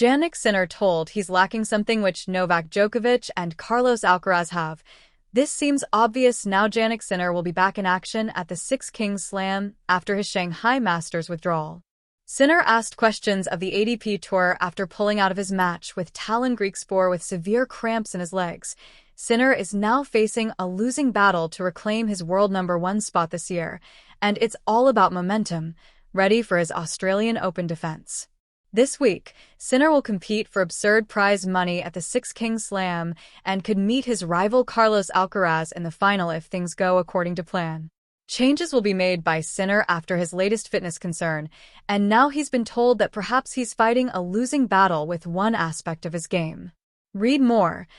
Jannik Sinner told he's lacking something which Novak Djokovic and Carlos Alcaraz have. This seems obvious now. Jannik Sinner will be back in action at the Six Kings Slam after his Shanghai Masters withdrawal. Sinner asked questions of the ATP Tour after pulling out of his match with Tallon Griekspoor with severe cramps in his legs. Sinner is now facing a losing battle to reclaim his world #1 spot this year, and it's all about momentum, ready for his Australian Open defense. This week, Sinner will compete for absurd prize money at the Six Kings Slam and could meet his rival Carlos Alcaraz in the final if things go according to plan. Changes will be made by Sinner after his latest fitness concern, and now he's been told that perhaps he's fighting a losing battle with one aspect of his game. Read more.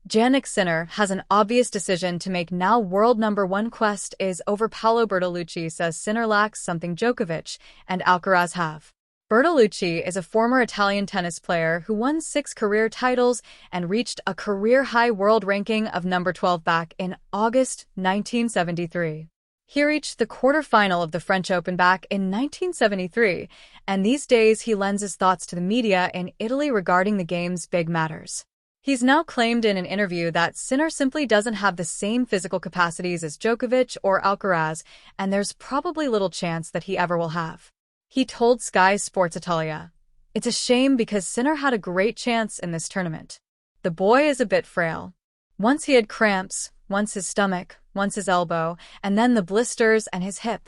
Jannik Sinner has an obvious decision to make now. World #1 quest is over. Paolo Bertolucci says Sinner lacks something Djokovic and Alcaraz have. Bertolucci is a former Italian tennis player who won 6 career titles and reached a career-high world ranking of #12 back in August 1973. He reached the quarterfinal of the French Open back in 1973, and these days he lends his thoughts to the media in Italy regarding the game's big matters. He's now claimed in an interview that Sinner simply doesn't have the same physical capacities as Djokovic or Alcaraz, and there's probably little chance that he ever will have. He told Sky Sports Italia, "It's a shame because Sinner had a great chance in this tournament. The boy is a bit frail. Once he had cramps, once his stomach, once his elbow, and then the blisters and his hip.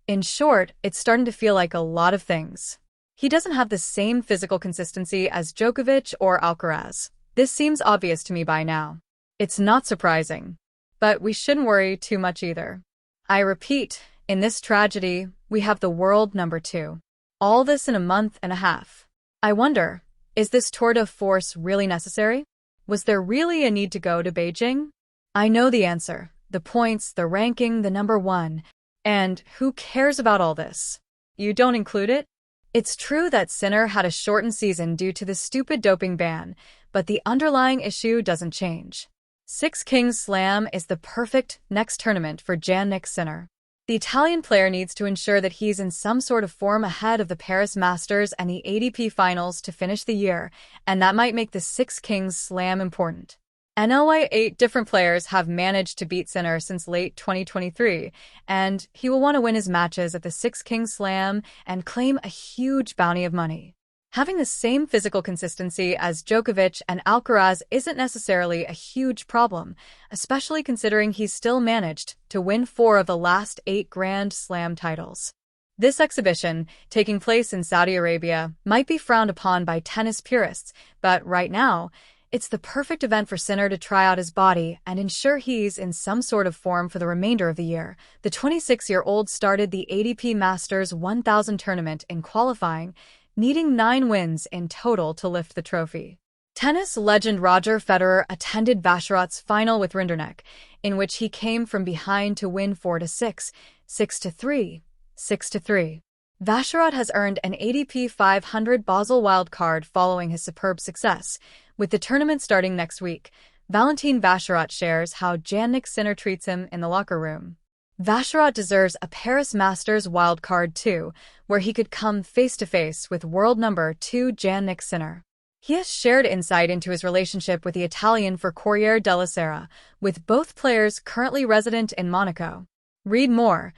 In short, it's starting to feel like a lot of things. He doesn't have the same physical consistency as Djokovic or Alcaraz. This seems obvious to me by now. It's not surprising. But we shouldn't worry too much either. I repeat, in this tragedy, we have the world #2. All this in a month and a half. I wonder, is this tour de force really necessary? Was there really a need to go to Beijing? I know the answer. The points, the ranking, the #1. And who cares about all this? You don't include it? It's true that Sinner had a shortened season due to the stupid doping ban, but the underlying issue doesn't change. Six Kings Slam is the perfect next tournament for Jannik Sinner. The Italian player needs to ensure that he's in some sort of form ahead of the Paris Masters and the ATP Finals to finish the year, and that might make the Six Kings Slam important. NLY 8 different players have managed to beat Sinner since late 2023, and he will want to win his matches at the Six Kings Slam and claim a huge bounty of money. Having the same physical consistency as Djokovic and Alcaraz isn't necessarily a huge problem, especially considering he's still managed to win 4 of the last 8 Grand Slam titles. This exhibition, taking place in Saudi Arabia, might be frowned upon by tennis purists, but right now, it's the perfect event for Sinner to try out his body and ensure he's in some sort of form for the remainder of the year. The 26-year-old started the ATP Masters 1000 tournament in qualifying, needing 9 wins in total to lift the trophy. Tennis legend Roger Federer attended Vacherot's final with Rinderknech, in which he came from behind to win 4-6, 6-3, 6-3. Vacherot has earned an ATP 500 Basel wildcard following his superb success. With the tournament starting next week, Valentin Vacherot shares how Jannik Sinner treats him in the locker room. Vacherot deserves a Paris Masters wildcard too, where he could come face-to-face with world #2 Jannik Sinner. He has shared insight into his relationship with the Italian for Corriere della Sera, with both players currently resident in Monaco. Read more.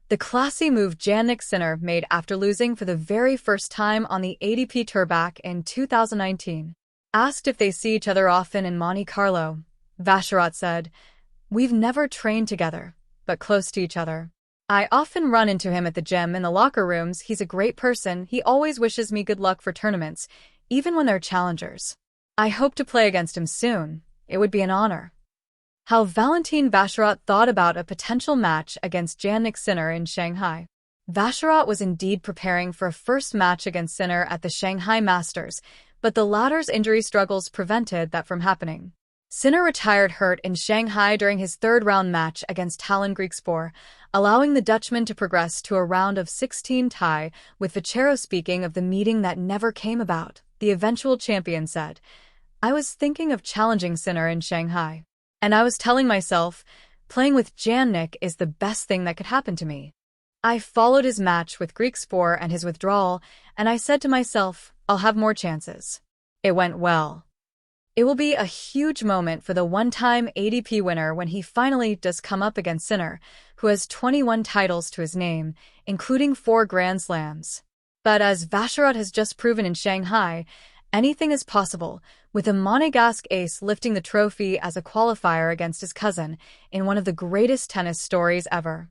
The classy move Jannik Sinner made after losing for the very first time on the ATP Tour back in 2019. Asked if they see each other often in Monte Carlo, Vacherot said, "We've never trained together, but close to each other. I often run into him at the gym in the locker rooms. He's a great person. He always wishes me good luck for tournaments, even when they're challengers. I hope to play against him soon. It would be an honor." How Valentin Vacherot thought about a potential match against Jannik Sinner in Shanghai. Vacherot was indeed preparing for a first match against Sinner at the Shanghai Masters, but the latter's injury struggles prevented that from happening. Sinner retired hurt in Shanghai during his third-round match against Tallon Griekspoor, allowing the Dutchman to progress to a round of 16 tie, with Vacherot speaking of the meeting that never came about. The eventual champion said, "I was thinking of challenging Sinner in Shanghai. And I was telling myself, playing with Jannik is the best thing that could happen to me. I followed his match with Griekspoor and his withdrawal, and I said to myself, I'll have more chances. It went well. It will be a huge moment for the one-time ATP winner when he finally does come up against Sinner, who has 21 titles to his name, including 4 Grand Slams. But as Vacherot has just proven in Shanghai, anything is possible, with a Monegasque ace lifting the trophy as a qualifier against his cousin in one of the greatest tennis stories ever.